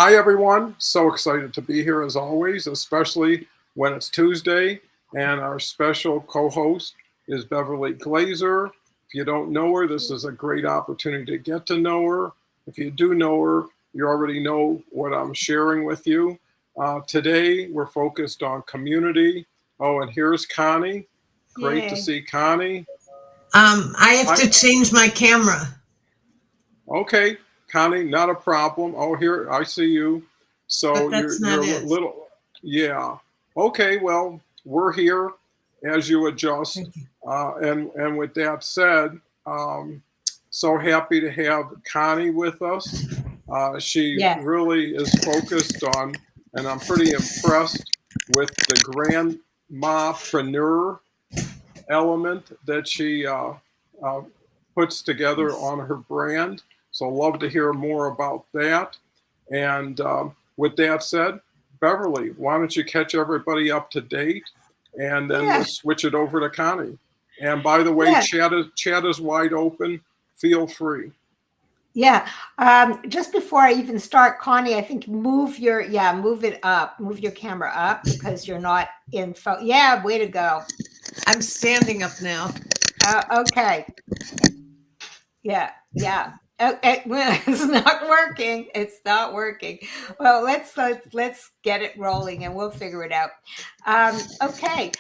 Hi, everyone. So excited to be here as always, especially when it's Tuesday. And our special co host is Beverly Glazer. If you don't know her, this is a great opportunity to get to know her. If you do know her, you already know what I'm sharing with you. Today, we're focused on community. Oh, and here's Connie. Great to Yay. see Connie. I have Hi. to change my camera. Okay, Connie, not a problem. Oh, here I see you. So But you're that's you're not a it. little, yeah. Okay, well, we're here as you adjust. Thank you. And with that said, um, so happy to have Connie with us. She Yes. really is focused on, and I'm pretty impressed with the grandmapreneur element that she uh, puts together on her brand. So, love to hear more about that. And with that said, Beverly, why don't you catch everybody up to date, and then we'll Yeah. switch it over to Connie. And by the way, Yeah. chat is wide open. Feel free. Yeah. Just before I even start, Connie, I think move it up, move your camera up because you're not in Yeah, way to go. I'm standing up now. Okay. Yeah. Yeah. Okay. Well, it's not working. It's not working. Well, let's get it rolling and we'll figure it out. Okay.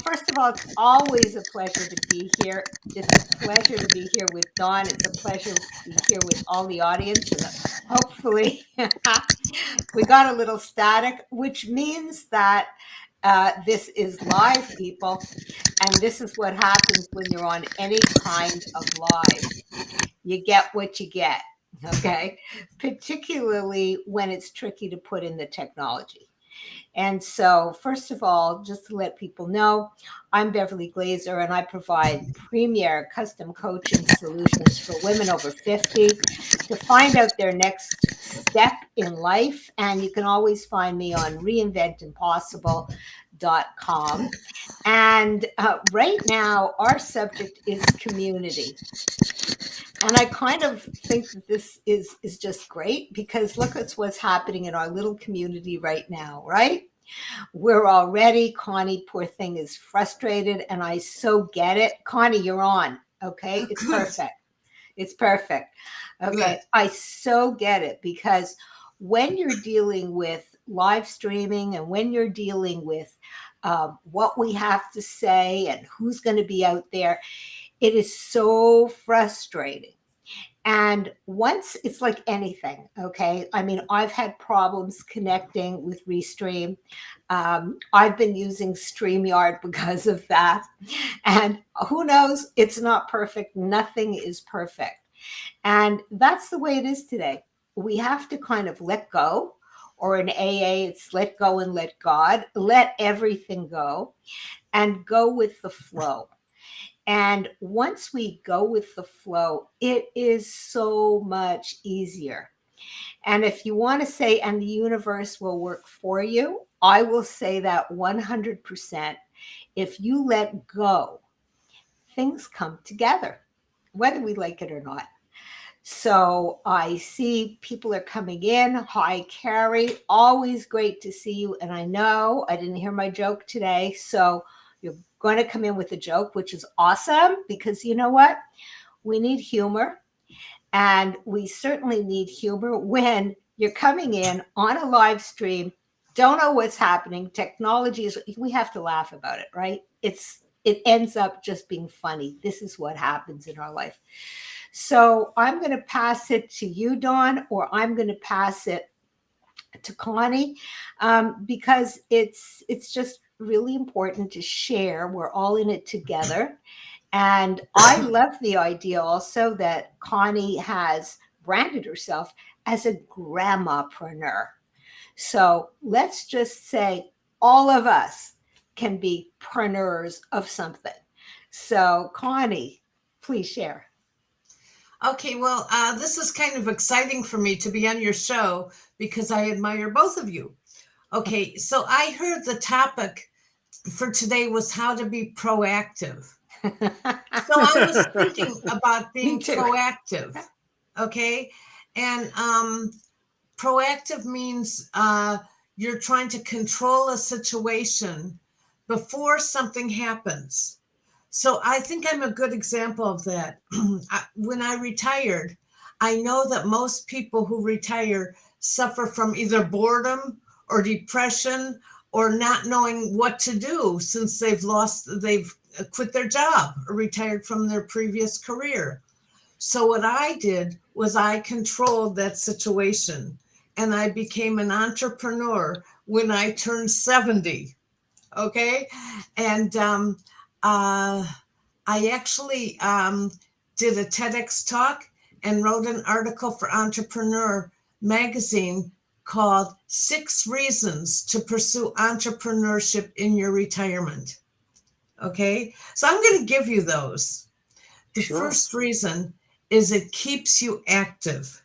First of all, it's always a pleasure to be here. It's a pleasure to be here with Dawn. It's a pleasure to be here with all the audience, and hopefully, we got a little static, which means that this is live, people, and this is what happens when you're on any kind of live. You get what you get, okay? Particularly when it's tricky to put in the technology. And so, first of all, just to let people know, I'm Beverly Glazer and I provide premier custom coaching solutions for women over 50 to find out their next step in life. And you can always find me on reinventimpossible.com. And right now, our subject is community. And I kind of think that this is just great because look at what's happening in our little community right now, right? We're already, Connie, poor thing, is frustrated, and I so get it. Connie, you're on. Okay. Oh, It's good. perfect. It's perfect. Good. Okay. I so get it because when you're dealing with live streaming and when you're dealing with what we have to say and who's going to be out there, it is so frustrating. And once it's like anything, okay? I mean, I've had problems connecting with Restream. I've been using StreamYard because of that. And who knows? It's not perfect. Nothing is perfect. And that's the way it is today. We have to kind of let go, or in AA, it's let go and let God, let everything go and go with the flow. And once we go with the flow, it is so much easier. And if you want to say, and the universe will work for you, I will say that 100%. If you let go, things come together, whether we like it or not. So I see people are coming in. Hi, Carrie. Always great to see you. And I know I didn't hear my joke today. So you're going to come in with a joke, which is awesome because you know what? We need humor. And we certainly need humor when you're coming in on a live stream, don't know what's happening. Technology is, we have to laugh about it, right? It ends up just being funny. This is what happens in our life. So I'm going to pass it to you, Dawn, or I'm going to pass it to Connie because it's just really important to share. We're all in it together. And I love the idea also that Connie has branded herself as a grandmapreneur. So let's just say all of us can be preneurs of something. So, Connie, please share. Okay, well, this is kind of exciting for me to be on your show because I admire both of you. Okay, so I heard the topic for today was how to be proactive. So I was thinking about Me being too. proactive. Okay, and proactive means you're trying to control a situation before something happens. So I think I'm a good example of that. When I retired, I know that most people who retire suffer from either boredom or depression or not knowing what to do since they've quit their job or retired from their previous career. So what I did was I controlled that situation, and I became an entrepreneur when I turned 70. Okay. And I actually did a TEDx talk and wrote an article for Entrepreneur magazine called 6 Reasons to Pursue Entrepreneurship in Your Retirement. Okay. So I'm going to give you those. The Sure. first reason is it keeps you active.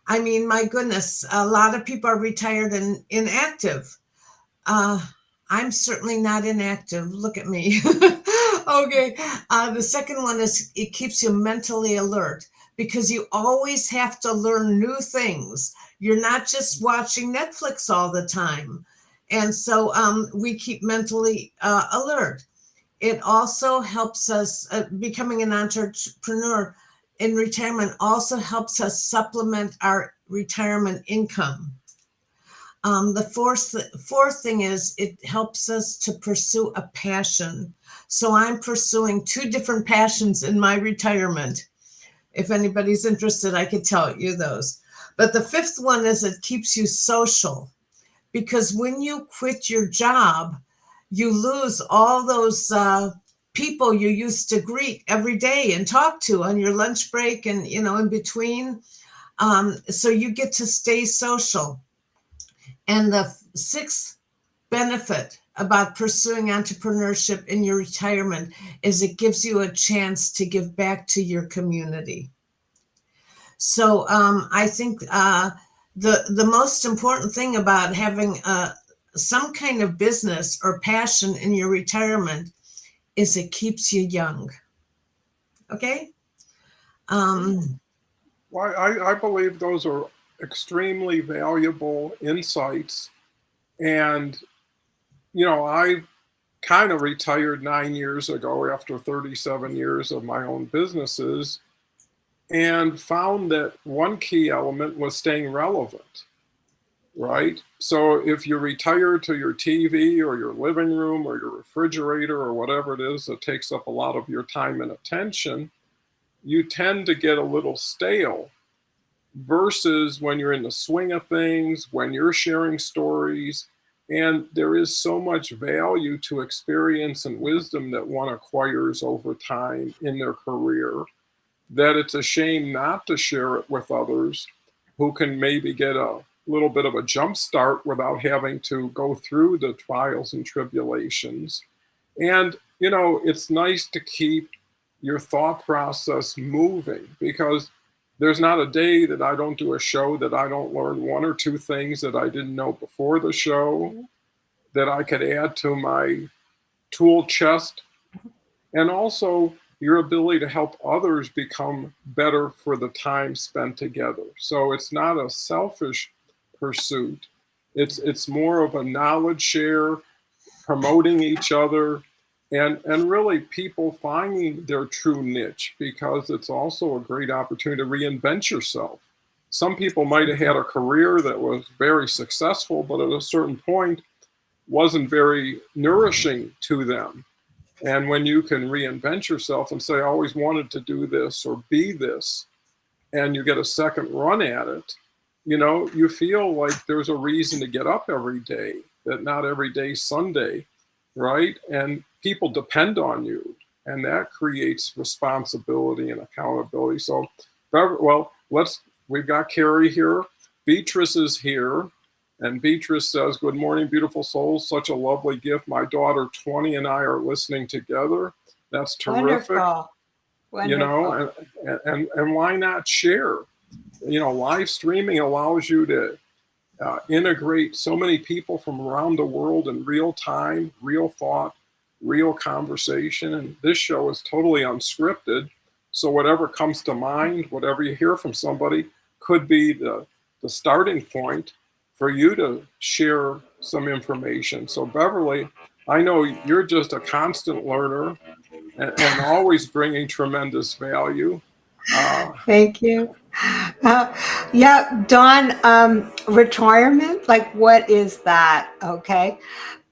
I mean, my goodness, a lot of people are retired and inactive. I'm certainly not inactive. Look at me. Okay. The second one is it keeps you mentally alert because you always have to learn new things. You're not just watching Netflix all the time. And so we keep mentally alert. It also helps us, becoming an entrepreneur in retirement also helps us supplement our retirement income. The fourth thing is it helps us to pursue a passion. So I'm pursuing 2 different passions in my retirement. If anybody's interested, I could tell you those. But the fifth one is it keeps you social, because when you quit your job, you lose all those people you used to greet every day and talk to on your lunch break and, in between. So you get to stay social. And the 6th benefit about pursuing entrepreneurship in your retirement is it gives you a chance to give back to your community. So I think the most important thing about having some kind of business or passion in your retirement is it keeps you young. Okay? Well, I believe those are extremely valuable insights. And, I kind of retired 9 years ago after 37 years of my own businesses and found that one key element was staying relevant, right? So if you retire to your TV or your living room or your refrigerator or whatever it is that takes up a lot of your time and attention, you tend to get a little stale. Versus when you're in the swing of things, when you're sharing stories, and there is so much value to experience and wisdom that one acquires over time in their career that it's a shame not to share it with others who can maybe get a little bit of a jump start without having to go through the trials and tribulations. And, it's nice to keep your thought process moving because there's not a day that I don't do a show that I don't learn 1 or 2 things that I didn't know before the show that I could add to my tool chest. And also your ability to help others become better for the time spent together. So it's not a selfish pursuit. It's more of a knowledge share, promoting each other, and really people finding their true niche, because it's also a great opportunity to reinvent yourself. Some people might have had a career that was very successful, but at a certain point wasn't very nourishing to them. And when you can reinvent yourself and say, I always wanted to do this or be this, and you get a second run at it, you feel like there's a reason to get up every day, that not every day's Sunday, right? And people depend on you, and that creates responsibility and accountability. So, well, we've got Carrie here. Beatrice is here. And Beatrice says, good morning, beautiful souls. Such a lovely gift. My daughter, 20, and I are listening together. That's terrific. Wonderful. And why not share? Live streaming allows you to integrate so many people from around the world in real time, real thought, real conversation. And this show is totally unscripted. So whatever comes to mind, whatever you hear from somebody, could be the the starting point for you to share some information. So Beverly, I know you're just a constant learner and always bringing tremendous value. Thank you. Uh, yeah, Dawn, retirement, like what is that? Okay.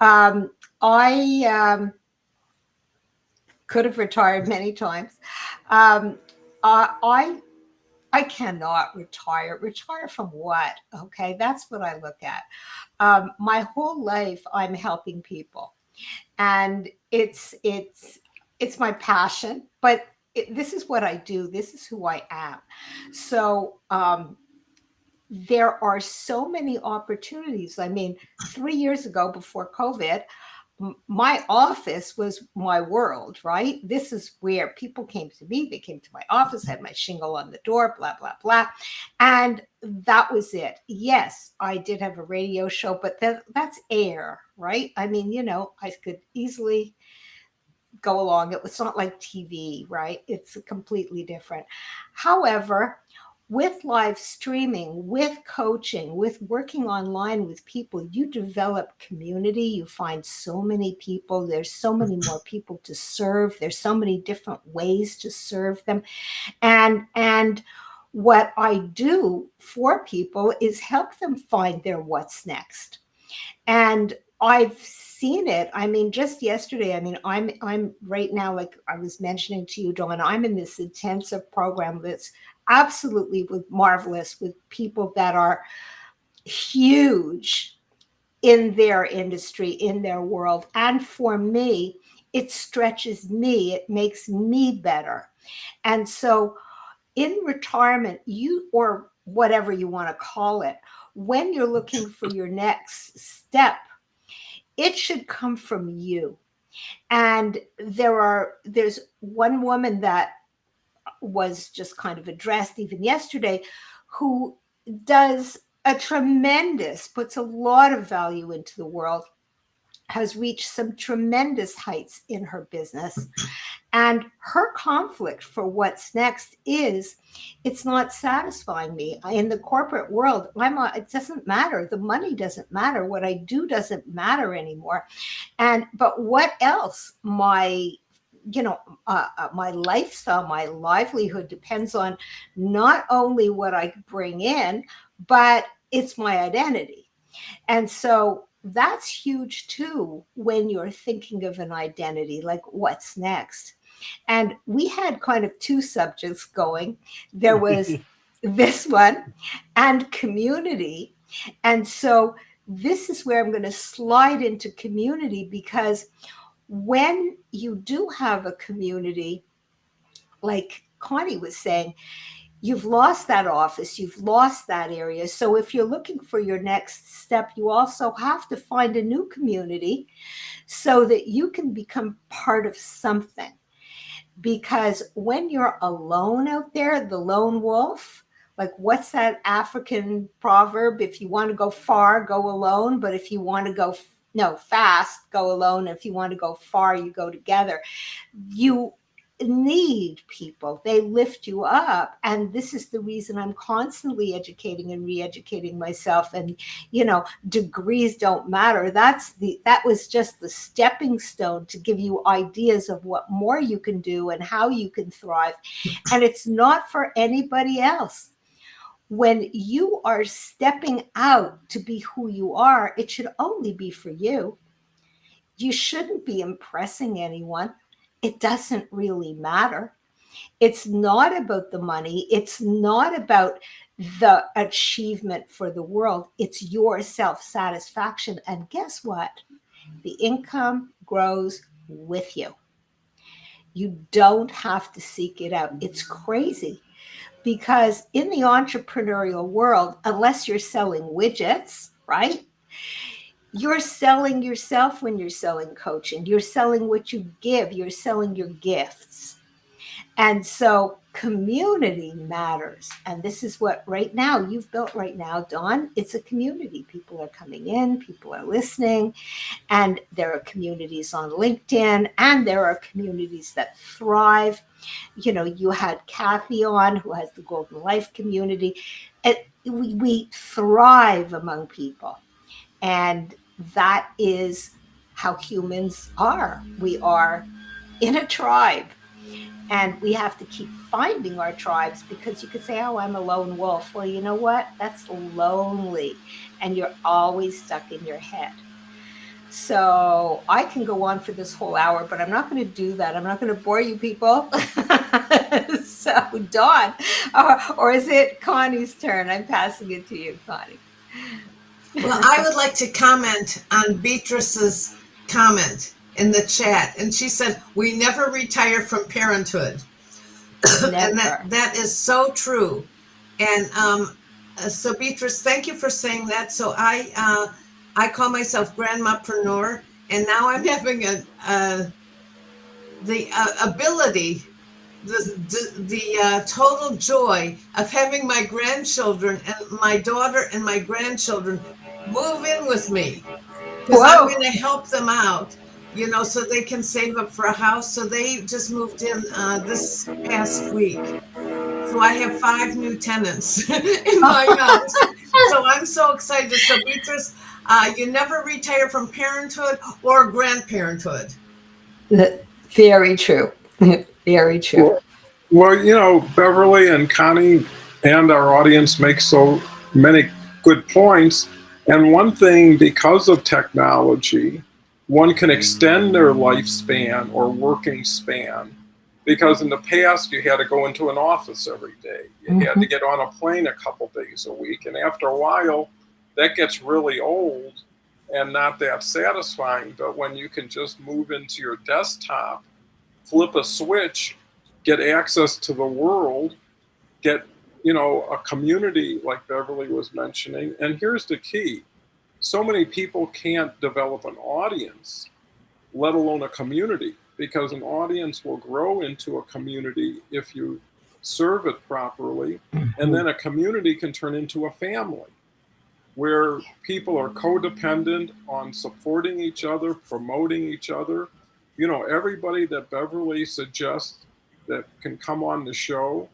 I could have retired many times. Um, I I cannot retire. Retire from what? Okay, that's what I look at. My whole life, I'm helping people, and it's my passion. But this is what I do. This is who I am. So there are so many opportunities. I mean, 3 years ago, before COVID, my office was my world, right? This is where people came to me. They came to my office, had my shingle on the door, blah, blah, blah. And that was it. Yes, I did have a radio show, but that's air, right? I mean, I could easily go along. It's not like TV, right? It's completely different. However, with live streaming, with coaching, with working online with people, you develop community. You find so many people. There's so many more people to serve. There's so many different ways to serve them. And what I do for people is help them find their what's next. And I've seen it. I mean, just yesterday, I mean, I'm right now, like I was mentioning to you, Dawn, I'm in this intensive program that's absolutely marvelous with people that are huge in their industry, in their world. And for me, it stretches me, it makes me better. And so in retirement, or whatever you want to call it, when you're looking for your next step, it should come from you. And there's one woman that was just kind of addressed even yesterday who puts a lot of value into the world, has reached some tremendous heights in her business. And her conflict for what's next is it's not satisfying me. In the corporate world, it doesn't matter. The money doesn't matter. What I do doesn't matter anymore. But what else? My lifestyle, my livelihood depends on not only what I bring in, but it's my identity. And so that's huge too when you're thinking of an identity, like what's next. And we had kind of two subjects going. There was this one and community. And so this is where I'm going to slide into community, because when you do have a community, like Connie was saying, you've lost that office, you've lost that area. So if you're looking for your next step, you also have to find a new community so that you can become part of something. Because when you're alone out there, the lone wolf, like what's that African proverb? If you want to go far, go alone. But if you want to go fast, go alone. If you want to go far, you go together. You need people. They lift you up. And this is the reason I'm constantly educating and re-educating myself. And, degrees don't matter. That was just the stepping stone to give you ideas of what more you can do and how you can thrive. And it's not for anybody else. When you are stepping out to be who you are, it should only be for you. You shouldn't be impressing anyone. It doesn't really matter. It's not about the money. It's not about the achievement for the world. It's your self-satisfaction. And guess what? The income grows with you. You don't have to seek it out. It's crazy because in the entrepreneurial world, unless you're selling widgets, right? You're selling yourself when you're selling coaching. You're selling what you give. You're selling your gifts. And so community matters. And this is what right now you've built right now, Dawn. It's a community. People are coming in, people are listening, and there are communities on LinkedIn, and there are communities that thrive. You had Kathy on, who has the Golden Life community. we thrive among people. And that is how humans are. We are in a tribe. And we have to keep finding our tribes, because you could say, oh, I'm a lone wolf. Well, you know what? That's lonely. And you're always stuck in your head. So I can go on for this whole hour, but I'm not going to do that. I'm not going to bore you people. So, Dawn, or is it Connie's turn? I'm passing it to you, Connie. Well, I would like to comment on Beatrice's comment in the chat. And she said, we never retire from parenthood. And that is so true. And so Beatrice, thank you for saying that. So I call myself grandmapreneur, and now I'm having the ability, the total joy of having my grandchildren and my daughter and my grandchildren move in with me, because I'm going to help them out, you know, so they can save up for a house. So they just moved in this past week. So I have 5 new tenants in my house. So I'm so excited. So Beatrice, you never retire from parenthood or grandparenthood. Very true. Very true. Well, you know, Beverly and Connie and our audience make so many good points. And one thing, because of technology, one can extend their lifespan or working span. Because in the past, you had to go into an office every day. You had to get on a plane a couple days a week. And after a while, that gets really old and not that satisfying. But when you can just move into your desktop, flip a switch, get access to the world, get, you know, a community like Beverly was mentioning. And here's the key. So many people can't develop an audience, let alone a community, because an audience will grow into a community if you serve it properly. And then a community can turn into a family where people are codependent on supporting each other, promoting each other. You know, everybody that Beverly suggests that can come on the show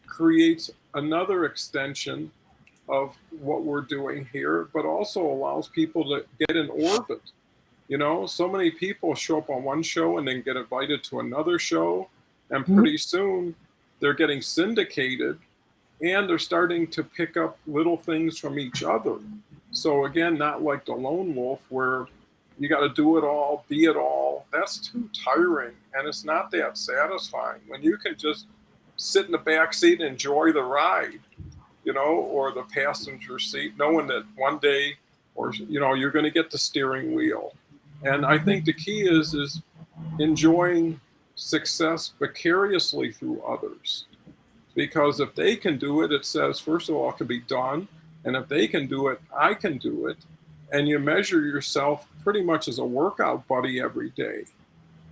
creates another extension of what we're doing here, but also allows people to get in orbit. You know, so many people show up on one show and then get invited to another show, and pretty soon they're getting syndicated and they're starting to pick up little things from each other. So again, not like the lone wolf where you got to do it all, be it all. That's too tiring, and it's not that satisfying. When you can just sit in the back seat and enjoy the ride, you know, or the passenger seat, knowing that one day, or you know, you're going to get the steering wheel. And I think the key is enjoying success vicariously through others, because if they can do it, it says, first of all, it can be done, and if they can do it, I can do it. And you measure yourself pretty much as a workout buddy every day.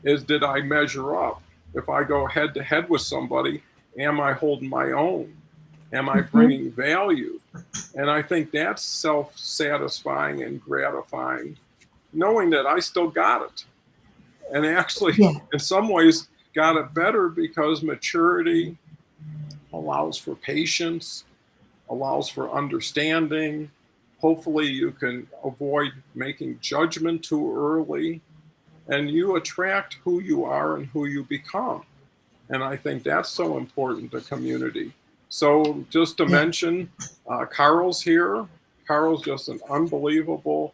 Did I measure up? If I go head to head with somebody, am I holding my own? Am I bringing value? And I think that's self-satisfying and gratifying, knowing that I still got it. And actually, in some ways, got it better, because maturity allows for patience, allows for understanding. Hopefully you can avoid making judgment too early, and you attract who you are and who you become. And I think that's so important to community. So just to mention, Carl's here. Carl's just an unbelievable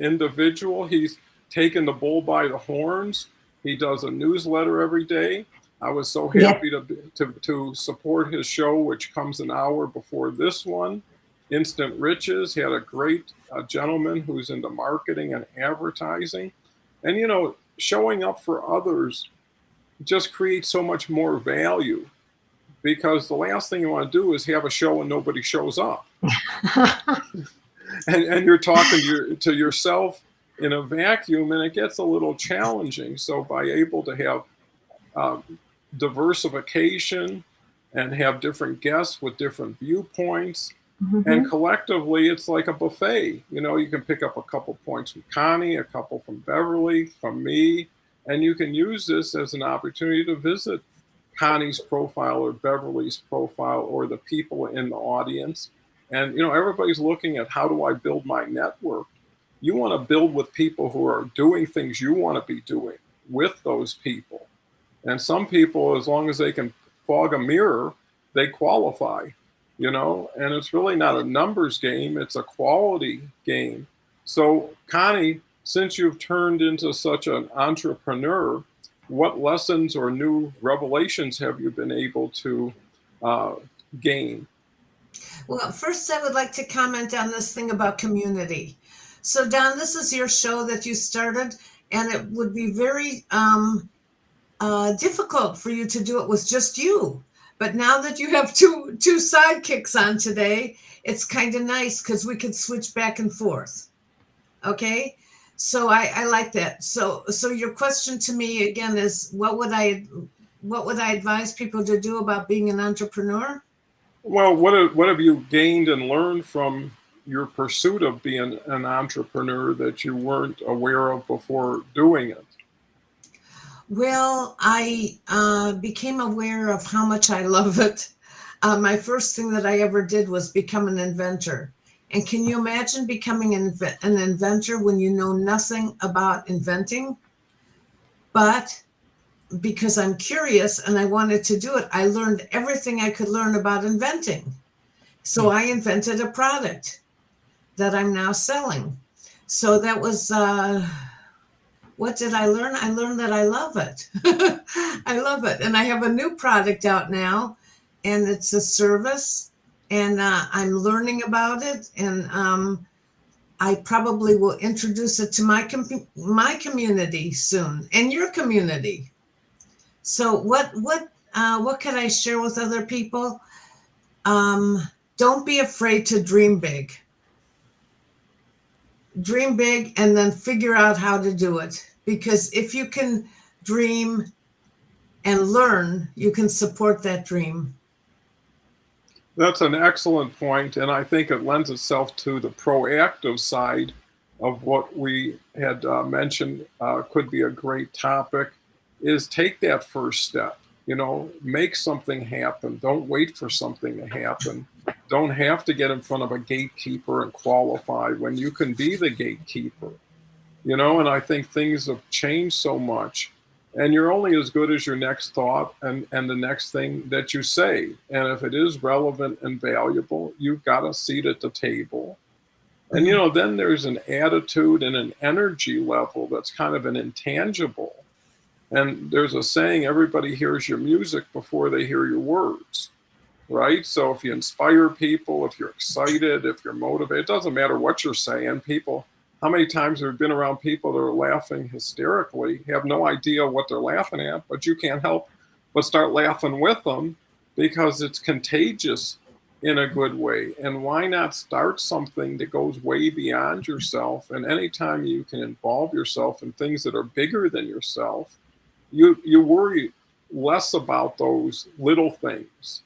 individual. He's taken the bull by the horns. He does a newsletter every day. I was so happy to support his show, which comes an hour before this one. Instant Riches. He had a great gentleman who's into marketing and advertising. And, you know, showing up for others just creates so much more value, because the last thing you want to do is have a show and nobody shows up. and you're talking to yourself in a vacuum, and it gets a little challenging. So by able to have diversification and have different guests with different viewpoints, and collectively it's like a buffet. You know, you can pick up a couple points from Connie, a couple from Beverly, from me, and you can use this as an opportunity to visit Connie's profile or Beverly's profile or the people in the audience. And, everybody's looking at how do I build my network? You want to build with people who are doing things you want to be doing with those people. And some people, as long as they can fog a mirror, they qualify, and it's really not a numbers game, it's a quality game. So, Connie, since you've turned into such an entrepreneur, what lessons or new revelations have you been able to gain? Well, first, I would like to comment on this thing about community. So, Don, this is your show that you started, and it would be very difficult for you to do it with just you. But now that you have two sidekicks on today, it's kind of nice because we can switch back and forth. Okay, so I like that. So your question to me again is, what would I advise people to do about being an entrepreneur? Well, what have you gained and learned from your pursuit of being an entrepreneur that you weren't aware of before doing it? Well, I became aware of how much I love it. My first thing that I ever did was become an inventor. And can you imagine becoming an inventor when you know nothing about inventing? But because I'm curious and I wanted to do it, I learned everything I could learn about inventing. So I invented a product that I'm now selling. So that was... what did I learn? I learned that I love it. I love it. And I have a new product out now, and it's a service, and I'm learning about it. And I probably will introduce it to my community soon, and your community. So what can I share with other people? Don't be afraid to dream big. Dream big and then figure out how to do it. Because if you can dream and learn, you can support that dream. That's an excellent point, and I think it lends itself to the proactive side of what we had mentioned could be a great topic, is take that first step. Make something happen. Don't wait for something to happen. Don't have to get in front of a gatekeeper and qualify when you can be the gatekeeper. And I think things have changed so much, and you're only as good as your next thought and the next thing that you say. And if it is relevant and valuable, you've got a seat at the table. And, then there's an attitude and an energy level that's kind of an intangible. And there's a saying, everybody hears your music before they hear your words, right? So if you inspire people, if you're excited, if you're motivated, it doesn't matter what you're saying. How many times have we been around people that are laughing hysterically, have no idea what they're laughing at, but you can't help but start laughing with them because it's contagious in a good way. And why not start something that goes way beyond yourself? And anytime you can involve yourself in things that are bigger than yourself, you worry less about those little things,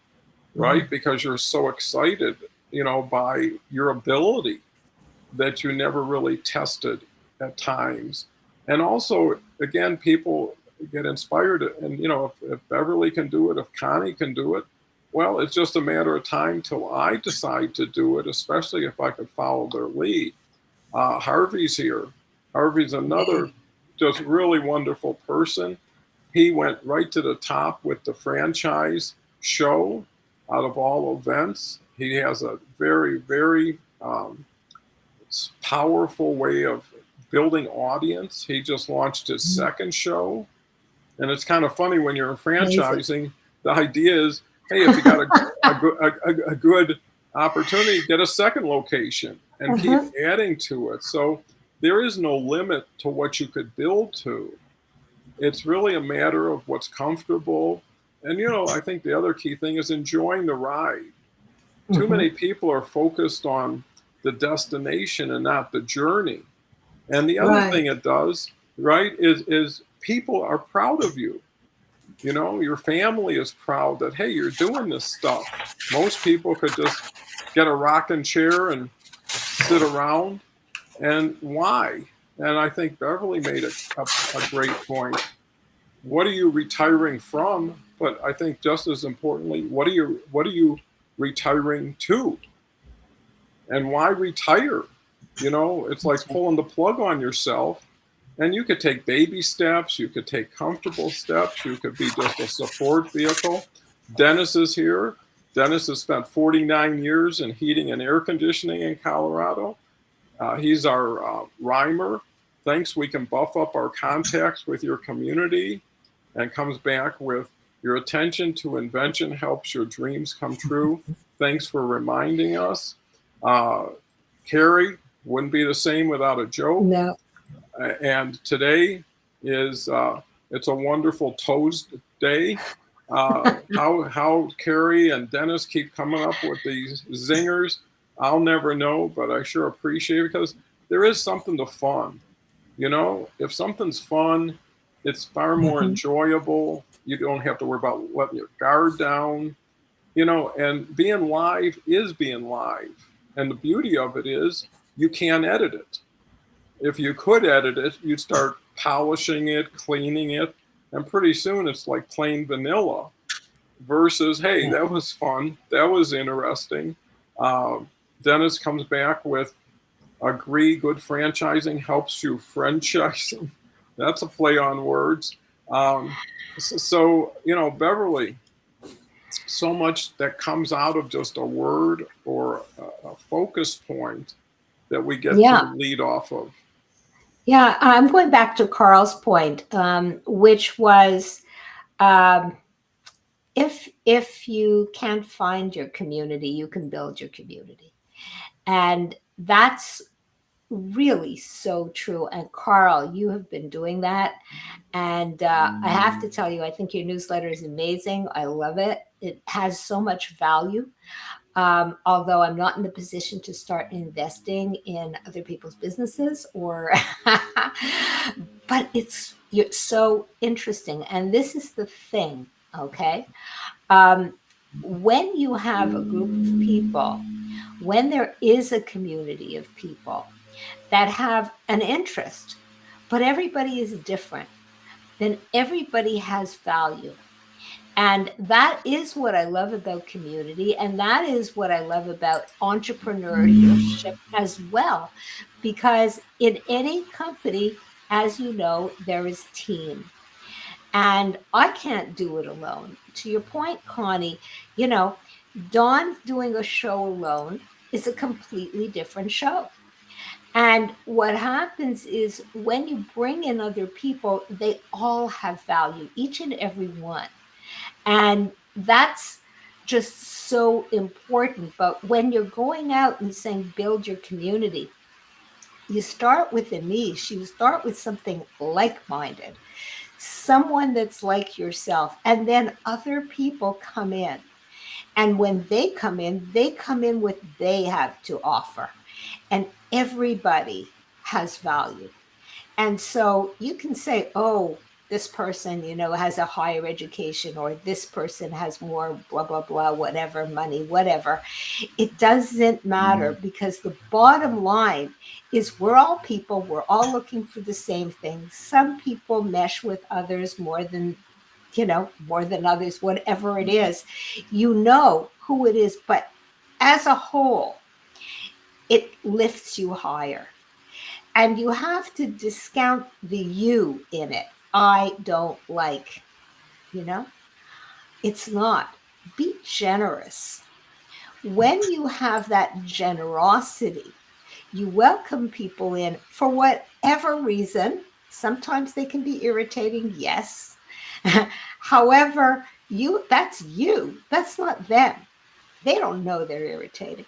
right? Because you're so excited, by your ability that you never really tested at times. And also, again, people get inspired. And, if Beverly can do it, if Connie can do it, well, it's just a matter of time till I decide to do it, especially if I could follow their lead. Harvey's here. Harvey's another just really wonderful person. He went right to the top with the franchise show out of all events. He has a very, very powerful way of building audience. He just launched his second show. And it's kind of funny when you're franchising, the idea is, hey, if you got a good opportunity, get a second location and keep adding to it. So there is no limit to what you could build to. It's really a matter of what's comfortable. And, I think the other key thing is enjoying the ride. Too many people are focused on the destination and not the journey. And the other thing it does, right, is people are proud of you. Your family is proud that, hey, you're doing this stuff. Most people could just get a rocking chair and sit around. And why? And I think Beverly made a great point. what are you retiring from? But I think just as importantly, what are you retiring to? And why retire? You know, it's like pulling the plug on yourself. And you could take baby steps, you could take comfortable steps, you could be just a support vehicle. Dennis is here. Dennis has spent 49 years in heating and air conditioning in Colorado. He's our rhymer. Thinks we can buff up our contacts with your community, and comes back with your attention to invention helps your dreams come true. Thanks for reminding us. Carrie wouldn't be the same without a joke. No. And today is it's a wonderful toast day. How Carrie and Dennis keep coming up with these zingers, I'll never know, but I sure appreciate it, because there is something to fun. You know, if something's fun, it's far more enjoyable. You don't have to worry about letting your guard down. You know, and being live is being live. And the beauty of it is you can't edit it. If you could edit it, you'd start polishing it, cleaning it, and pretty soon it's like plain vanilla versus, hey, that was fun. That was interesting. Dennis comes back with agree good franchising helps you franchising. That's a play on words. So, you know, Beverly, so much that comes out of just a word or a focus point that we get to lead off of. Yeah, I'm going back to Carl's point, which was if you can't find your community, you can build your community. And that's really so true. And Carl, you have been doing that. And I have to tell you, I think your newsletter is amazing. I love it. It has so much value. Although I'm not in the position to start investing in other people's businesses but it's so interesting. And this is the thing, okay? When you have a group of people, when there is a community of people that have an interest, but everybody is different, then everybody has value. And that is what I love about community. And that is what I love about entrepreneurship as well. Because in any company, as you know, there is team. And I can't do it alone. To your point, Connie, you know, Dawn doing a show alone is a completely different show. And what happens is when you bring in other people, they all have value, each and every one. And that's just so important. But when you're going out and saying, build your community, you start with a niche, you start with something like-minded, someone that's like yourself, and then other people come in. And when they come in with they have to offer. And everybody has value. And so you can say, oh, this person, you know, has a higher education, or this person has more blah, blah, blah, whatever, money, whatever. It doesn't matter, because the bottom line is we're all people. We're all looking for the same thing. Some people mesh with others more than others, whatever it is, you know who it is. But as a whole, it lifts you higher. And you have to discount the you in it. I don't like, it's not. Be generous. When you have that generosity, you welcome people in for whatever reason. Sometimes they can be irritating, yes. However, that's you. That's not them. They don't know they're irritating.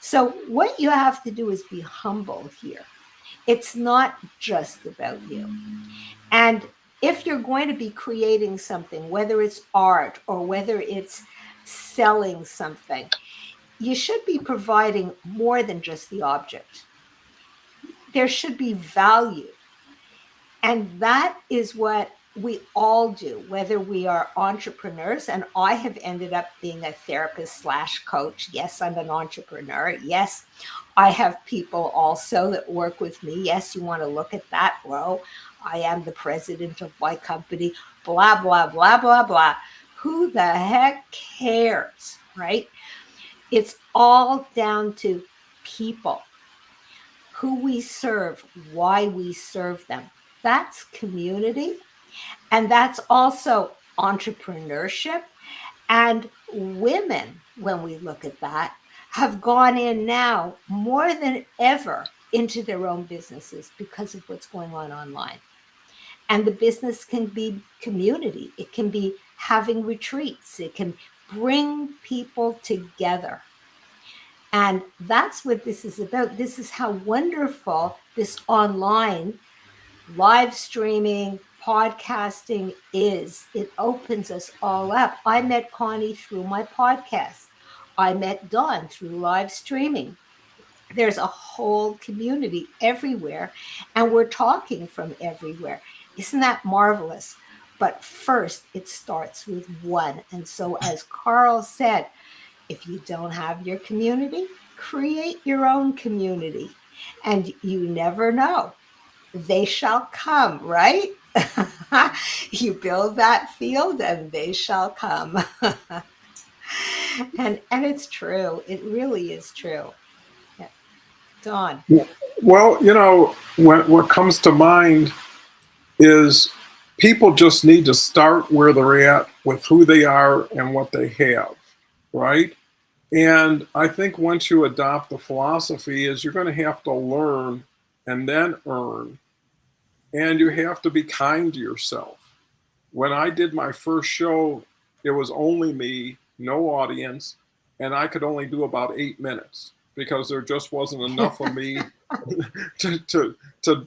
So what you have to do is be humble here. It's not just about you. And if you're going to be creating something, whether it's art or whether it's selling something, you should be providing more than just the object. There should be value. And that is what we all do, whether we are entrepreneurs, and I have ended up being a therapist slash coach. Yes, I'm an entrepreneur. Yes, I have people also that work with me. Yes, you want to look at that. Well, I am the president of my company, blah, blah, blah, blah, blah. Who the heck cares, right? It's all down to people, who we serve, why we serve them. That's community. And that's also entrepreneurship. And women, when we look at that, have gone in now more than ever into their own businesses because of what's going on online. And the business can be community, it can be having retreats, it can bring people together. And that's what this is about. This is how wonderful this online live streaming, podcasting is. It opens us all up. I met Connie through my podcast. I met Dawn through live streaming. There's a whole community everywhere, and we're talking from everywhere. Isn't that marvelous? But first, it starts with one. And so, as Carl said, if you don't have your community, create your own community. And you never know, they shall come, right? You build that field and they shall come. And it's true. It really is true. Yeah. Dawn. Well, what comes to mind is people just need to start where they're at with who they are and what they have, right? And I think once you adopt the philosophy is you're going to have to learn and then earn, and you have to be kind to yourself. When I did my first show, it was only me, no audience, and I could only do about 8 minutes because there just wasn't enough of me to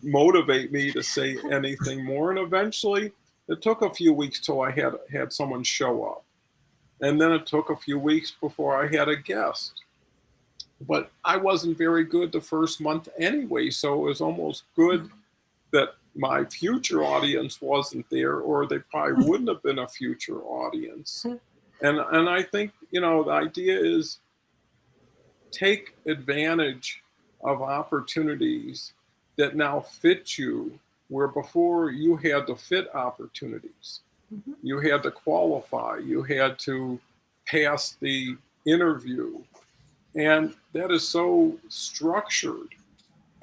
motivate me to say anything more. And eventually, it took a few weeks till I had someone show up. And then it took a few weeks before I had a guest. But I wasn't very good the first month anyway, so it was almost good that my future audience wasn't there, or they probably wouldn't have been a future audience. And I think, the idea is take advantage of opportunities that now fit you, where before you had to fit opportunities. Mm-hmm. You had to qualify, you had to pass the interview. And that is so structured.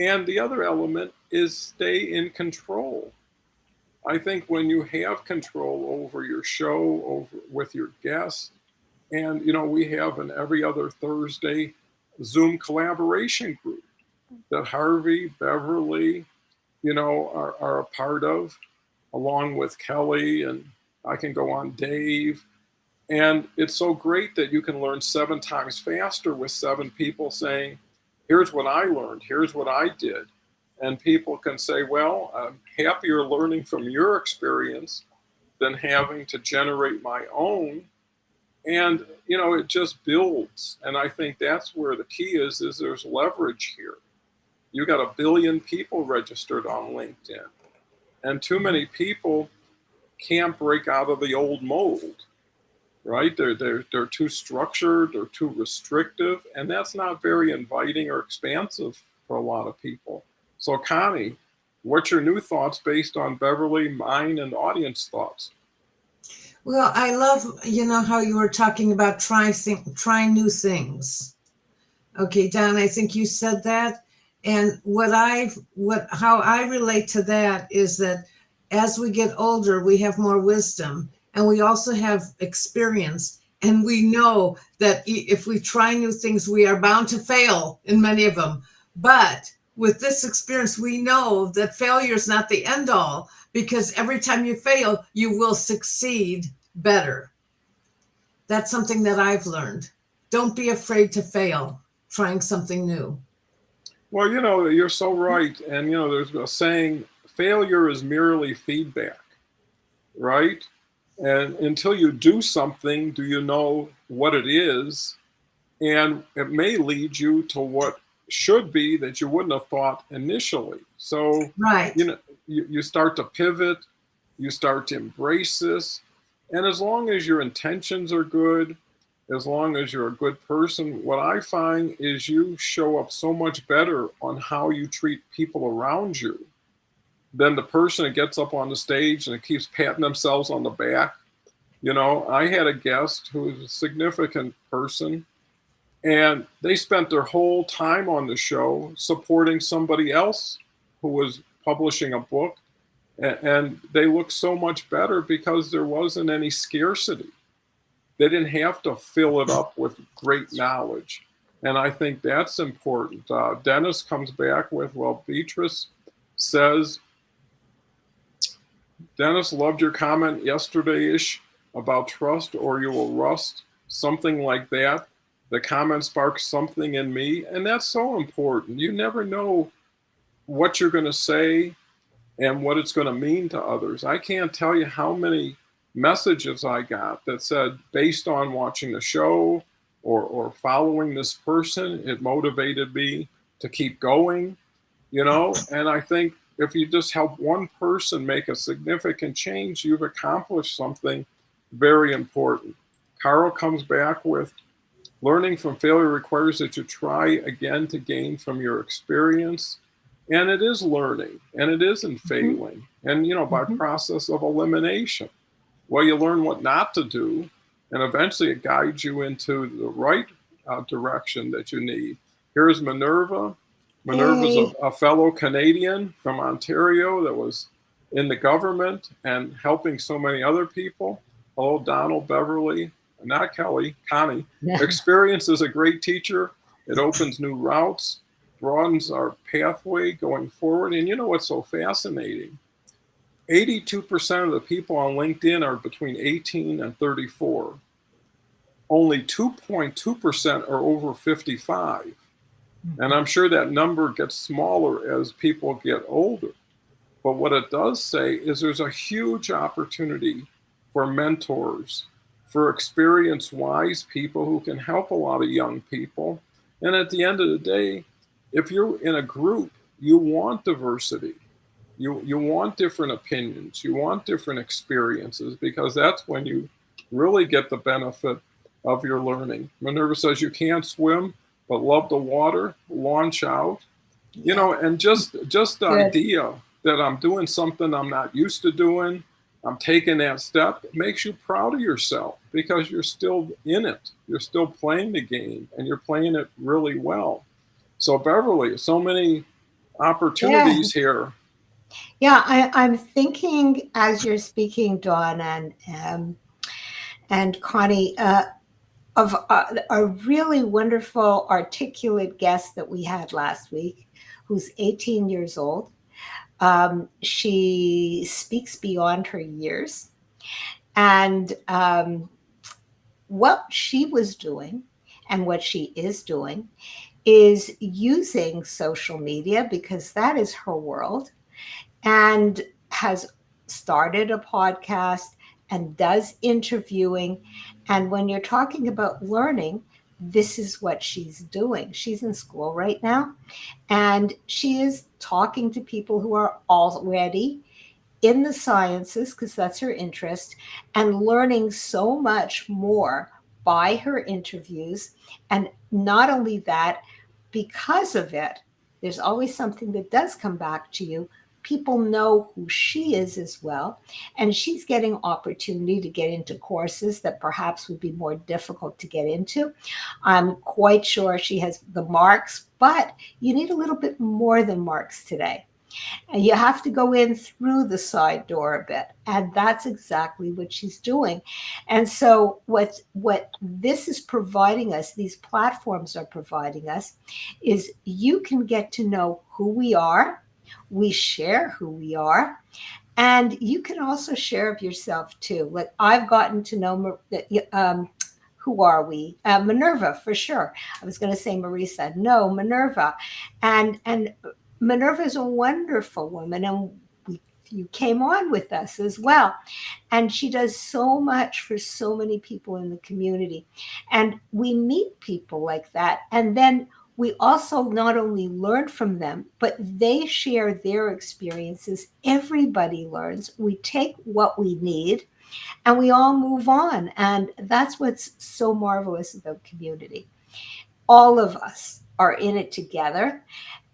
And the other element is stay in control. I think when you have control over your show, with your guests, and we have an every other Thursday Zoom collaboration group that Harvey, Beverly, are a part of, along with Kelly, and I can go on, Dave. And it's so great that you can learn 7 times faster with 7 people saying, here's what I learned, here's what I did. And people can say, well, I'm happier learning from your experience than having to generate my own. And, it just builds. And I think that's where the key is there's leverage here. You got 1 billion people registered on LinkedIn. And too many people can't break out of the old mold, right? They're too structured, they're too restrictive, and that's not very inviting or expansive for a lot of people. So Connie, what's your new thoughts based on Beverly, mine, and audience thoughts? Well, I love, how you were talking about trying new things. Okay, Don, I think you said that. And how I relate to that is that as we get older, we have more wisdom, and we also have experience. And we know that if we try new things, we are bound to fail in many of them. But with this experience, we know that failure is not the end all, because every time you fail, you will succeed better. That's something that I've learned. Don't be afraid to fail trying something new. Well, you're so right. And, there's a saying, failure is merely feedback, right? And until you do something, do you know what it is? And it may lead you to what should be that you wouldn't have thought initially. So, right. You start to pivot, You start to embrace this. And as long as your intentions are good, as long as you're a good person, what I find is you show up so much better on how you treat people around you than the person that gets up on the stage and keeps patting themselves on the back. You know, I had a guest who was a significant person, and they spent their whole time on the show supporting somebody else who was publishing a book. And they looked so much better because there wasn't any scarcity. They didn't have to fill it up with great knowledge. And I think that's important. Dennis comes back with, well, Beatrice says, Dennis, loved your comment yesterday-ish about trust or you will rust, something like that. The comment sparks something in me, and that's so important. You never know what you're going to say and what it's going to mean to others. I can't tell you how many messages I got that said, based on watching the show or following this person, it motivated me to keep going, you know? And I think if you just help one person make a significant change, you've accomplished something very important. Carl comes back with, learning from failure requires that you try again to gain from your experience. And it is learning, and it isn't failing. And, you know, by process of elimination, well, you learn what not to do, and eventually it guides you into the right direction that you need. Here's Minerva. Minerva's a fellow Canadian from Ontario that was in the government and helping so many other people. Hello, Donald, Beverly, not Kelly, Connie. Experience is a great teacher. It opens new routes, broadens our pathway going forward. And you know what's so fascinating? 82% of the people on LinkedIn are between 18 and 34. Only 2.2% are over 55. And I'm sure that number gets smaller as people get older. But what it does say is there's a huge opportunity for mentors, for experienced, wise people who can help a lot of young people. And at the end of the day, if you're in a group, you want diversity. You want different opinions. You want different experiences, because that's when you really get the benefit of your learning. Minerva says you can't swim, but love the water, launch out. You know, and just the idea that I'm doing something I'm not used to doing, I'm taking that step, it makes you proud of yourself because you're still in it. You're still playing the game, and you're playing it really well. So Beverly, so many opportunities here. Yeah, I'm thinking as you're speaking, Dawn and Connie, of a really wonderful, articulate guest that we had last week, who's 18 years old. She speaks beyond her years, and what she was doing and what she is doing is using social media, because that is her world, and has started a podcast and does interviewing. And when you're talking about learning, this is what she's doing. She's in school right now, and she is talking to people who are already in the sciences, because that's her interest, and learning so much more by her interviews. And not only that, because of it, there's always something that does come back to you. People know who she is as well. And she's getting opportunity to get into courses that perhaps would be more difficult to get into. I'm quite sure she has the marks, but you need a little bit more than marks today. And you have to go in through the side door a bit. And that's exactly what she's doing. And so what this is providing us, these platforms are providing us, is you can get to know who we are. We share who we are. And you can also share of yourself too. Like I've gotten to know, who are we? Minerva, for sure. I was going to say Marisa. No, Minerva. And Minerva is a wonderful woman, and you came on with us as well. And she does so much for so many people in the community. And we meet people like that. And then we also not only learn from them, but they share their experiences. Everybody learns. We take what we need and we all move on. And that's what's so marvelous about community. All of us are in it together,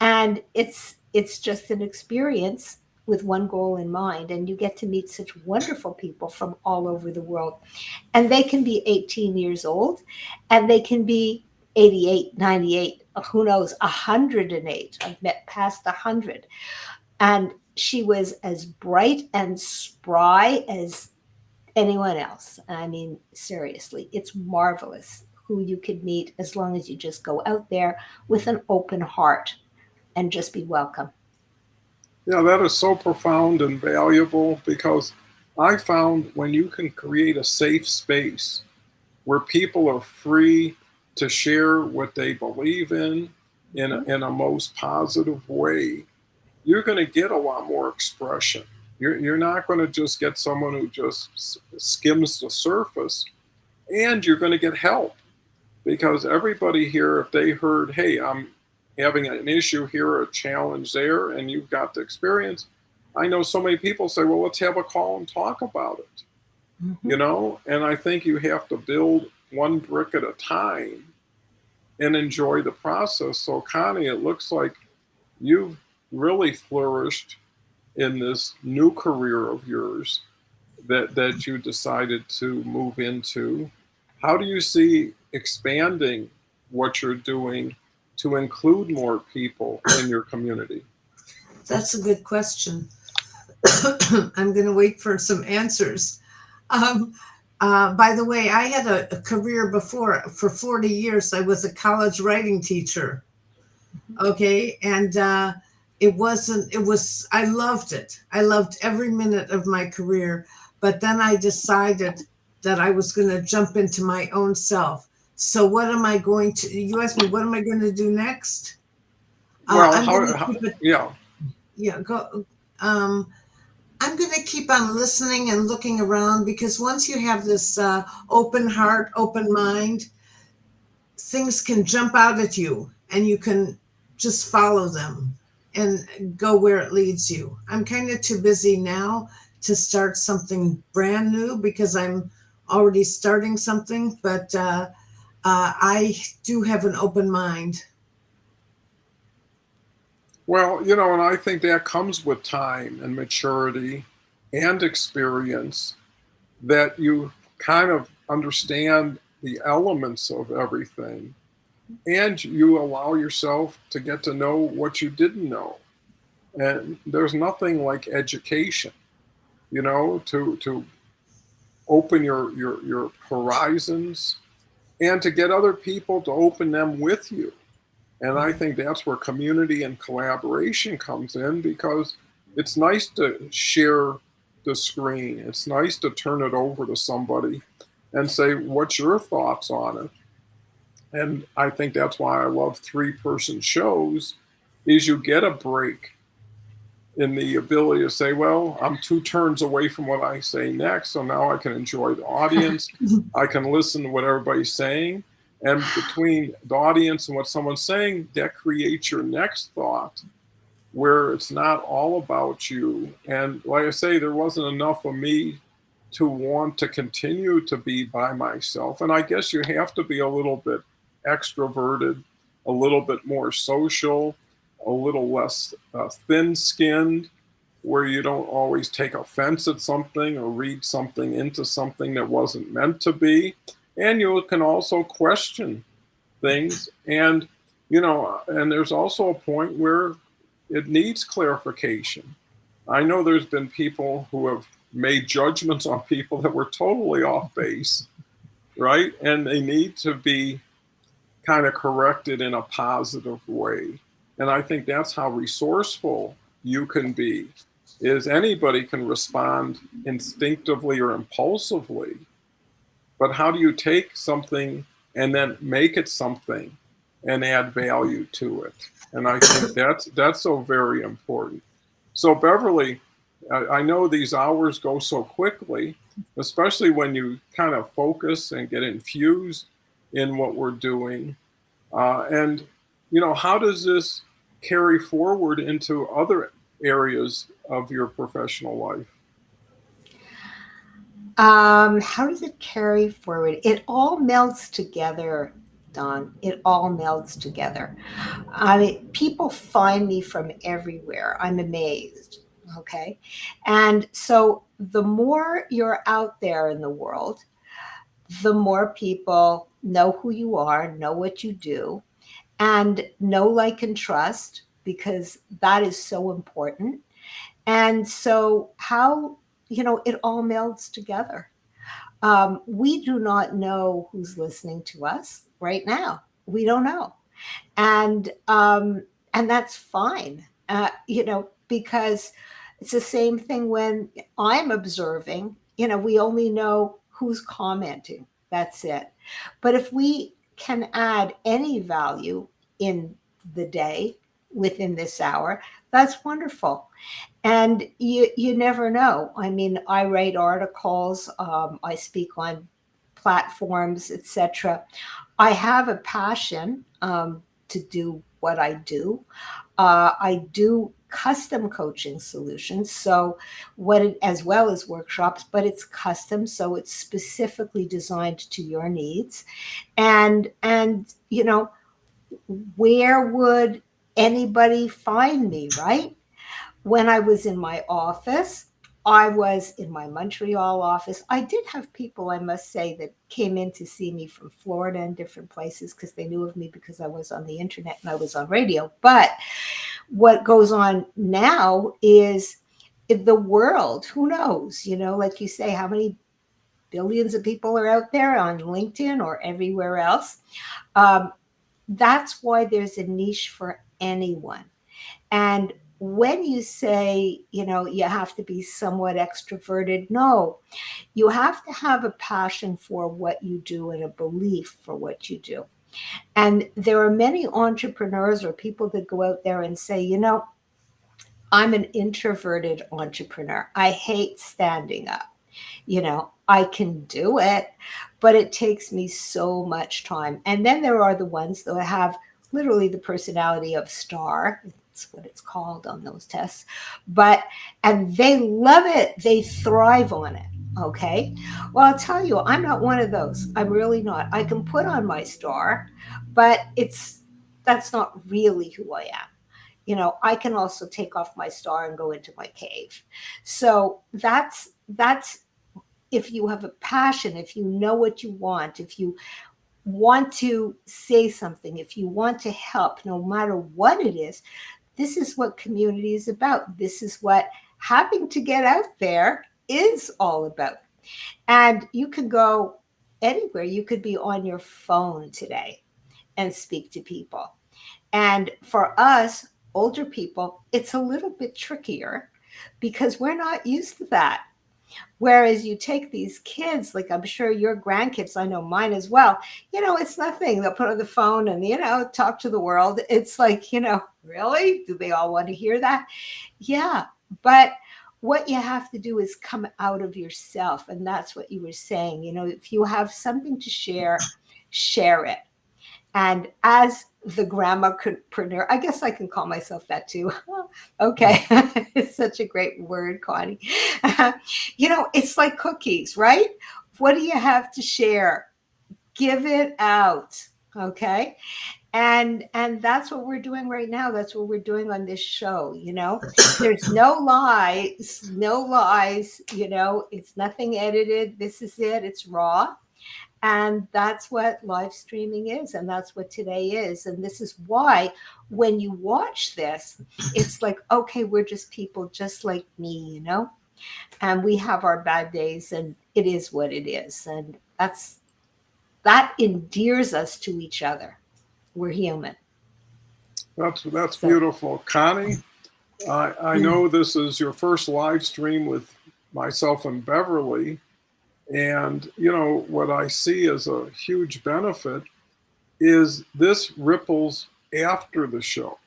and it's just an experience with one goal in mind, and you get to meet such wonderful people from all over the world, and they can be 18 years old and they can be 88, 98, who knows, 108. I've met past 100, and she was as bright and spry as anyone else. I mean, seriously, it's marvelous who you could meet as long as you just go out there with an open heart and just be welcome. Yeah, that is so profound and valuable because I found when you can create a safe space where people are free to share what they believe in a most positive way, you're going to get a lot more expression. You're not going to just get someone who just skims the surface, and you're going to get help because everybody here, if they heard, hey, I'm having an issue here, a challenge there, and you've got the experience, I know so many people say, well, let's have a call and talk about it, Mm-hmm. you know? And I think you have to build one brick at a time and enjoy the process. So, Connie, it looks like you've really flourished in this new career of yours that you decided to move into. How do you see expanding what you're doing to include more people in your community? That's a good question. I'm going to wait for some answers. Um, by the way, I had a career before. For 40 years, I was a college writing teacher. Okay. And I loved it. I loved every minute of my career. But then I decided that I was going to jump into my own self. So you asked me, what am I going to do next? Well, I'm going to keep it, yeah. yeah, go. I'm going to keep on listening and looking around because once you have this open heart, open mind, things can jump out at you and you can just follow them and go where it leads you. I'm kind of too busy now to start something brand new because I'm already starting something, but I do have an open mind. Well, you know, and I think that comes with time and maturity and experience that you kind of understand the elements of everything and you allow yourself to get to know what you didn't know. And there's nothing like education, you know, to open your horizons and to get other people to open them with you. And I think that's where community and collaboration comes in because it's nice to share the screen. It's nice to turn it over to somebody and say, what's your thoughts on it? And I think that's why I love three-person shows is you get a break in the ability to say, well, I'm two turns away from what I say next. So now I can enjoy the audience. I can listen to what everybody's saying. And between the audience and what someone's saying, that creates your next thought where it's not all about you. And like I say, there wasn't enough of me to want to continue to be by myself. And I guess you have to be a little bit extroverted, a little bit more social, a little less thin-skinned, where you don't always take offense at something or read something into something that wasn't meant to be. And you can also question things. And, you know, and there's also a point where it needs clarification. I know there's been people who have made judgments on people that were totally off base, right? And they need to be kind of corrected in a positive way. And I think that's how resourceful you can be, is anybody can respond instinctively or impulsively. But how do you take something and then make it something and add value to it? And I think that's so very important. So Beverly, I know these hours go so quickly, especially when you kind of focus and get infused in what we're doing. And how does this carry forward into other areas of your professional life? How does it carry forward? It all melds together, Don. It all melds together. I mean, people find me from everywhere. I'm amazed. Okay. And so the more you're out there in the world, the more people know who you are, know what you do, and know, like, and trust, because that is so important. And so, it all melds together. We do not know who's listening to us right now. We don't know, and that's fine. Because it's the same thing when I'm observing. We only know who's commenting. That's it. But if we can add any value in the day within this hour, that's wonderful. And you never know. I mean, I write articles, I speak on platforms, etc. I have a passion to do what I do. I do custom coaching solutions, so as well as workshops, but it's custom, so it's specifically designed to your needs. And where would anybody find me, right? When I was in my office, I was in my Montreal office. I did have people, I must say, that came in to see me from Florida and different places because they knew of me because I was on the internet and I was on radio. But what goes on now is in the world, who knows? Like you say, how many billions of people are out there on LinkedIn or everywhere else? Um, that's why there's a niche for anyone. And when you say, you have to be somewhat extroverted, no, you have to have a passion for what you do and a belief for what you do. And there are many entrepreneurs or people that go out there and say, I'm an introverted entrepreneur. I hate standing up. I can do it, but it takes me so much time. And then there are the ones that have literally the personality of star. That's what it's called on those tests. And they love it. They thrive on it. Okay. Well, I'll tell you, I'm not one of those. I'm really not. I can put on my star, but that's not really who I am. I can also take off my star and go into my cave. So that's if you have a passion, if you know what you want, if you want to say something, if you want to help, no matter what it is, this is what community is about. This is what having to get out there is all about. And you can go anywhere. You could be on your phone today and speak to people. And for us, older people, it's a little bit trickier because we're not used to that. Whereas you take these kids, like I'm sure your grandkids, I know mine as well, it's nothing. They'll put on the phone and, talk to the world. It's like, really? Do they all want to hear that? Yeah. But what you have to do is come out of yourself. And that's what you were saying. If you have something to share, share it. And as the grammapreneur, I guess I can call myself that too. Okay. It's such a great word, Connie. It's like cookies, right? What do you have to share? Give it out. Okay. And that's what we're doing right now. That's what we're doing on this show. There's no lies, it's nothing edited. This is it. It's raw. And that's what live streaming is. And that's what today is. And this is why when you watch this, it's like, okay, we're just people just like me, and we have our bad days and it is what it is. And that endears us to each other. We're human. That's beautiful. Connie, I know this is your first live stream with myself and Beverly. And, what I see as a huge benefit is this ripples after the show.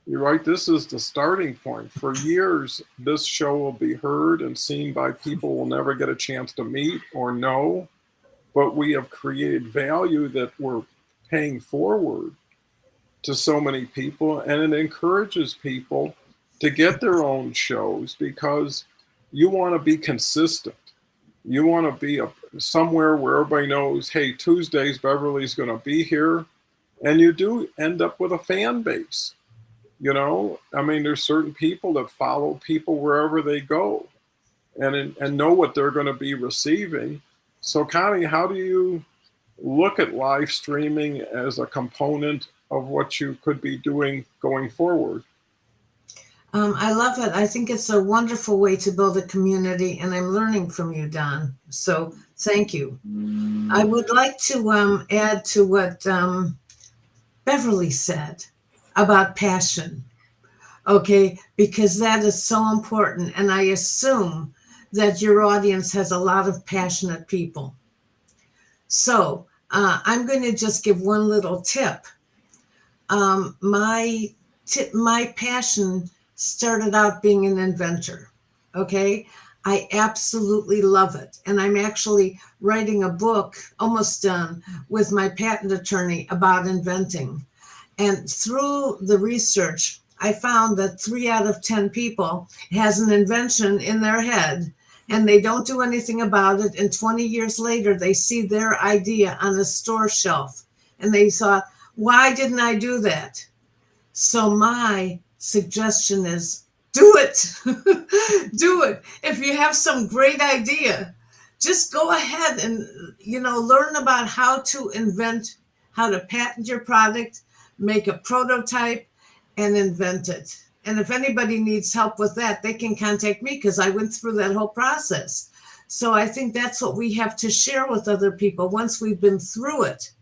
You're right. This is the starting point. For years, this show will be heard and seen by people we'll never get a chance to meet or know. But we have created value that we're paying forward. to so many people, and it encourages people to get their own shows because you want to be consistent. You want to be somewhere where everybody knows, hey, Tuesdays, Beverly's going to be here. And you do end up with a fan base. You know, I mean, there's certain people that follow people wherever they go and know what they're going to be receiving. So, Connie, how do you look at live streaming as a component of what you could be doing going forward? I love it. I think it's a wonderful way to build a community, and I'm learning from you, Don. So thank you. I would like to add to what Beverly said about passion. Okay, because that is so important. And I assume that your audience has a lot of passionate people. So I'm going to just give one little tip. My passion started out being an inventor. Okay, I absolutely love it. And I'm actually writing a book, almost done, with my patent attorney about inventing. And through the research, I found that 3 out of 10 people has an invention in their head and they don't do anything about it. And 20 years later, they see their idea on a store shelf and they thought, why didn't I do that? So my suggestion is do it. Do it. If you have some great idea, just go ahead and, learn about how to invent, how to patent your product, make a prototype, and invent it. And if anybody needs help with that, they can contact me because I went through that whole process. So I think that's what we have to share with other people. Once we've been through it,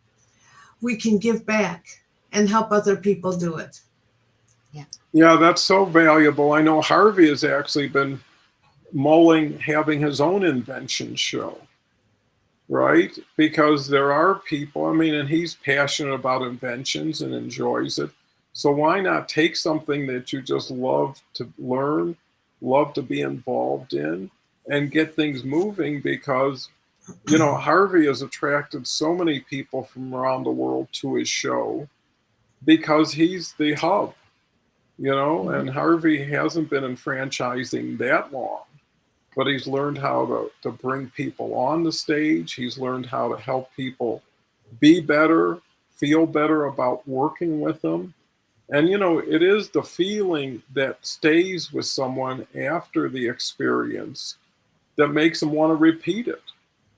we can give back and help other people do it. Yeah, that's so valuable. I know Harvey has actually been mulling having his own invention show, right? Because there are people, and he's passionate about inventions and enjoys it. So why not take something that you just love to learn, love to be involved in, and get things moving? Because, Harvey has attracted so many people from around the world to his show because he's the hub, and Harvey hasn't been in franchising that long, but he's learned how to bring people on the stage. He's learned how to help people be better, feel better about working with them. And, it is the feeling that stays with someone after the experience that makes them want to repeat it,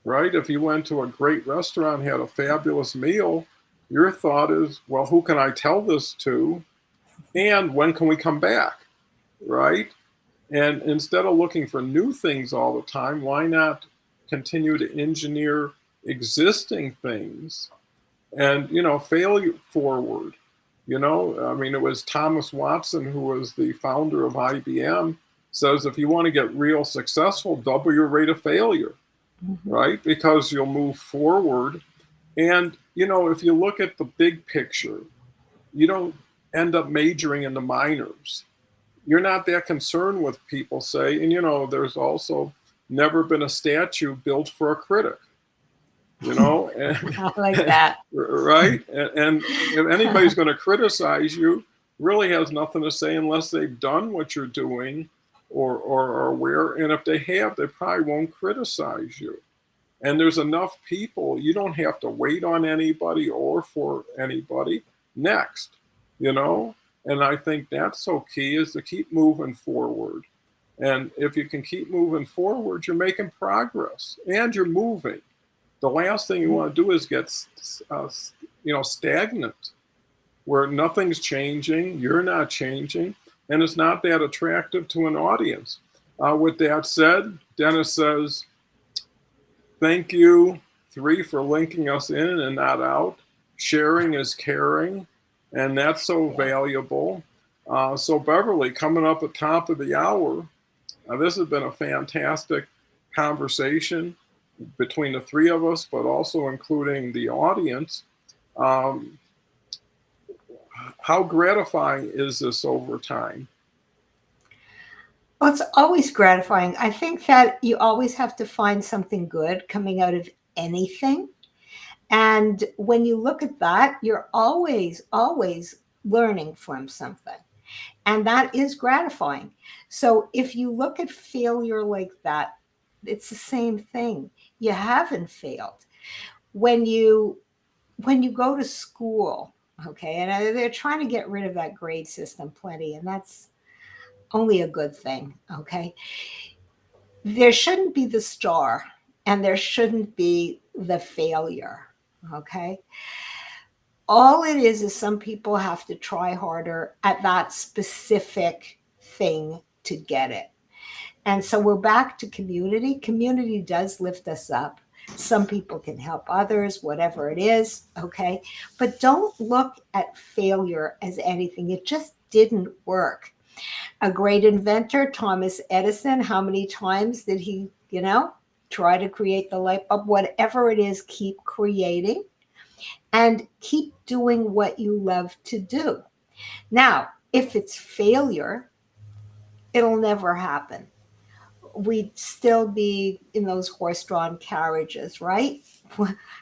right? If you went to a great restaurant, had a fabulous meal, your thought is, well, who can I tell this to? And when can we come back, right? And instead of looking for new things all the time, why not continue to engineer existing things and, failure forward? It was Thomas Watson, who was the founder of IBM, says if you want to get real successful, double your rate of failure, right? Because you'll move forward. And, if you look at the big picture, you don't end up majoring in the minors. You're not that concerned with people say, and there's also never been a statue built for a critic, and, I like that. Right? And if anybody's going to criticize you, really has nothing to say unless they've done what you're doing or are aware. And if they have, they probably won't criticize you. And there's enough people, you don't have to wait on anybody or for anybody. Next. And I think that's so key, is to keep moving forward. And if you can keep moving forward, you're making progress and you're moving. The last thing you want to do is get, stagnant, where nothing's changing, you're not changing, and it's not that attractive to an audience. With that said, Dennis says, thank you, 3, for linking us in and not out. Sharing is caring. And that's so valuable. So Beverly, coming up at top of the hour, this has been a fantastic conversation between the 3 of us, but also including the audience. How gratifying is this over time? Well, it's always gratifying. I think that you always have to find something good coming out of anything. And when you look at that, you're always learning from something. And that is gratifying. So if you look at failure like that, it's the same thing. You haven't failed. When you go to school, okay, and they're trying to get rid of that grade system plenty, and that's only a good thing, okay? There shouldn't be the star and there shouldn't be the failure, okay? All it is some people have to try harder at that specific thing to get it. And so we're back to community. Community does lift us up. Some people can help others, whatever it is, okay? But don't look at failure as anything. It just didn't work. A great inventor, Thomas Edison, how many times did he, try to create the light bulb? Whatever it is, keep creating and keep doing what you love to do. Now, if it's failure, it'll never happen. We'd still be in those horse-drawn carriages, right?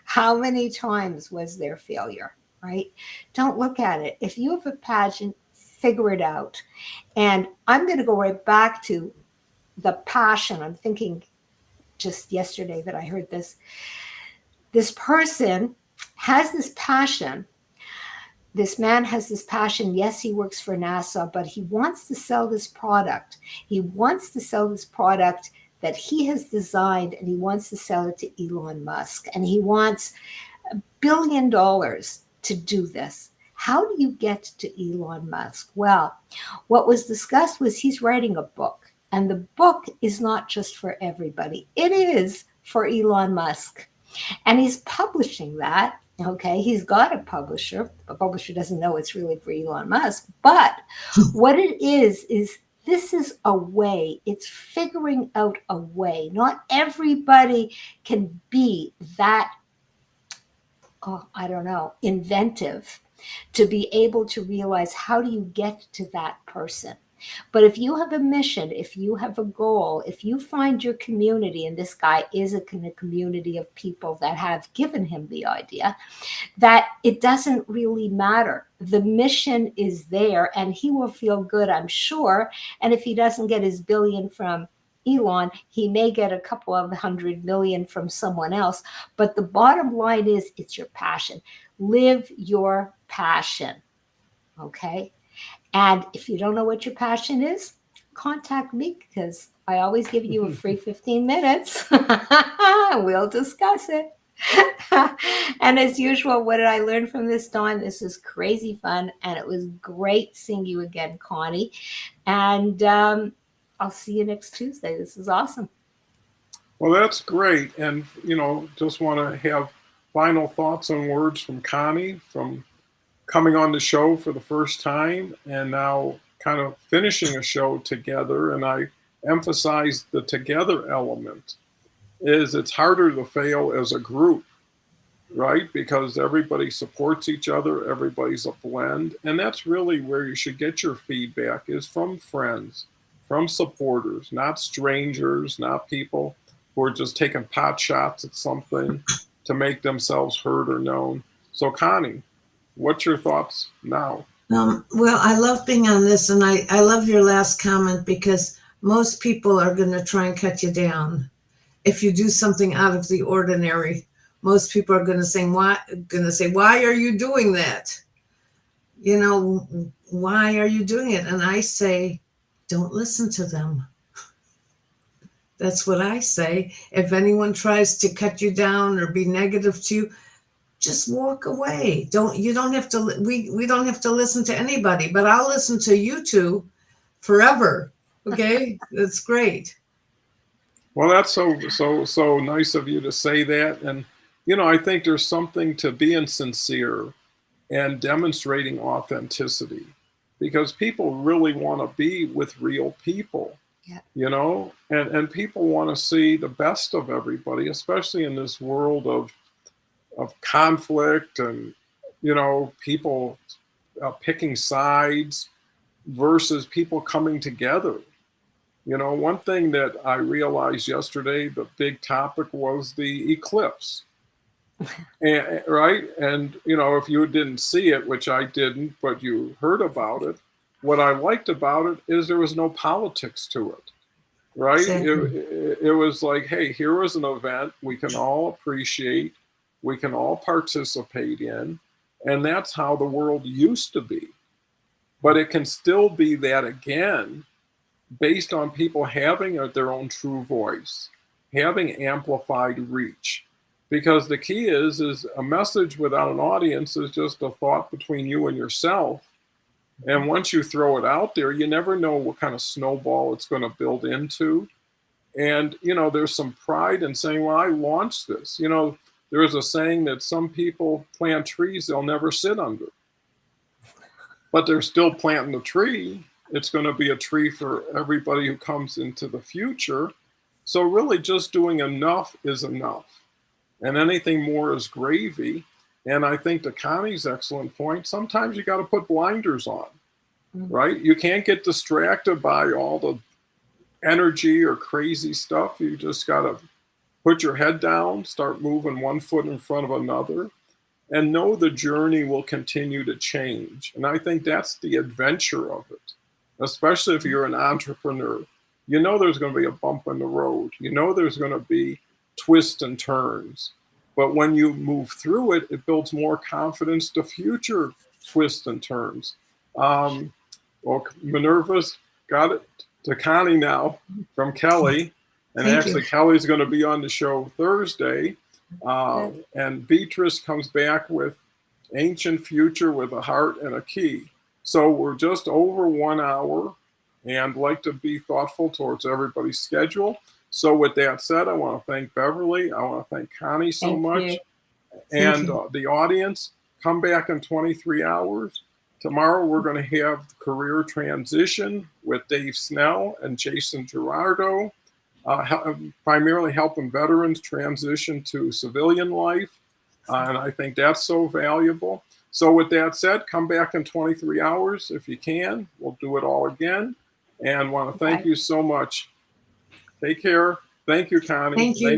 How many times was there failure, right? Don't look at it. If you have a passion, figure it out. And I'm going to go right back to the passion. I'm thinking just yesterday that I heard this. This person has this passion. This man has this passion. Yes, he works for NASA, but he wants to sell this product. He wants to sell this product that he has designed, and he wants to sell it to Elon Musk. And he wants $1 billion to do this. How do you get to Elon Musk? Well, what was discussed was he's writing a book, and the book is not just for everybody. It is for Elon Musk, and he's publishing that. Okay, he's got a publisher. The publisher doesn't know it's really for Elon Musk, but what it is this is a way. It's figuring out a way. Not everybody can be that, inventive to be able to realize how do you get to that person. But if you have a mission, if you have a goal, if you find your community, and this guy is a community of people that have given him the idea, that it doesn't really matter. The mission is there and he will feel good, I'm sure. And if he doesn't get his $1 billion from Elon, he may get a couple of 100 million from someone else. But the bottom line is it's your passion. Live your passion. Okay? And if you don't know what your passion is, contact me because I always give you a free 15 minutes. We'll discuss it. And as usual, what did I learn from this, Dawn? This was crazy fun. And it was great seeing you again, Connie. And I'll see you next Tuesday. This is awesome. Well, that's great. And, just want to have final thoughts and words from Connie, from coming on the show for the first time and now kind of finishing a show together. And I emphasize the together element is it's harder to fail as a group, right? Because everybody supports each other. Everybody's a blend. And that's really where you should get your feedback is from friends, from supporters, not strangers, not people who are just taking pot shots at something to make themselves heard or known. So Connie, what's your thoughts now? Well, I love being on this, and I love your last comment because most people are going to try and cut you down. If you do something out of the ordinary, most people are going to say, why are you doing that? Why are you doing it? And I say, don't listen to them. That's what I say. If anyone tries to cut you down or be negative to you, just walk away. We don't have to listen to anybody, but I'll listen to you two forever. Okay. That's great. Well, that's so nice of you to say that. And, I think there's something to being sincere and demonstrating authenticity because people really want to be with real people, and people want to see the best of everybody, especially in this world of conflict and, people picking sides versus people coming together. One thing that I realized yesterday, the big topic was the eclipse. And, right? And, you know, if you didn't see it, which I didn't, but you heard about it, what I liked about it is there was no politics to it, right? Exactly. It was like, hey, here was an event we can all appreciate, we can all participate in, and that's how the world used to be. But it can still be that again, based on people having their own true voice, having amplified reach. Because the key is a message without an audience is just a thought between you and yourself. And once you throw it out there, you never know what kind of snowball it's going to build into. And, you know, there's some pride in saying, well, I launched this. You know, there's a saying that some people plant trees they'll never sit under, but they're still planting the tree. It's going to be a tree for everybody who comes into the future. So really just doing enough is enough. And anything more is gravy. And I think to Connie's excellent point, sometimes you got to put blinders on, right? You can't get distracted by all the energy or crazy stuff. You just got to put your head down, start moving one foot in front of another, and know the journey will continue to change. And I think that's the adventure of it, especially if you're an entrepreneur. You know there's going to be a bump in the road. You know there's going to be twists and turns. But when you move through it, it builds more confidence to future twists and turns. Well, Minerva's got it to Connie now from Kelly. And Thank actually, you. Kelly's going to be on the show Thursday. And Beatrice comes back with Ancient Future with a Heart and a Key. So we're just over 1 hour and like to be thoughtful towards everybody's schedule. So with that said, I want to thank Beverly. I want to thank Connie so Thank much. you. And the audience, come back in 23 hours. Tomorrow we're going to have Career Transition with Dave Snell and Jason Gerardo, primarily helping veterans transition to civilian life. And I think that's so valuable. So with that said, come back in 23 hours if you can. We'll do it all again. And want to thank you so much. Take care. Thank you, Connie. Thank you.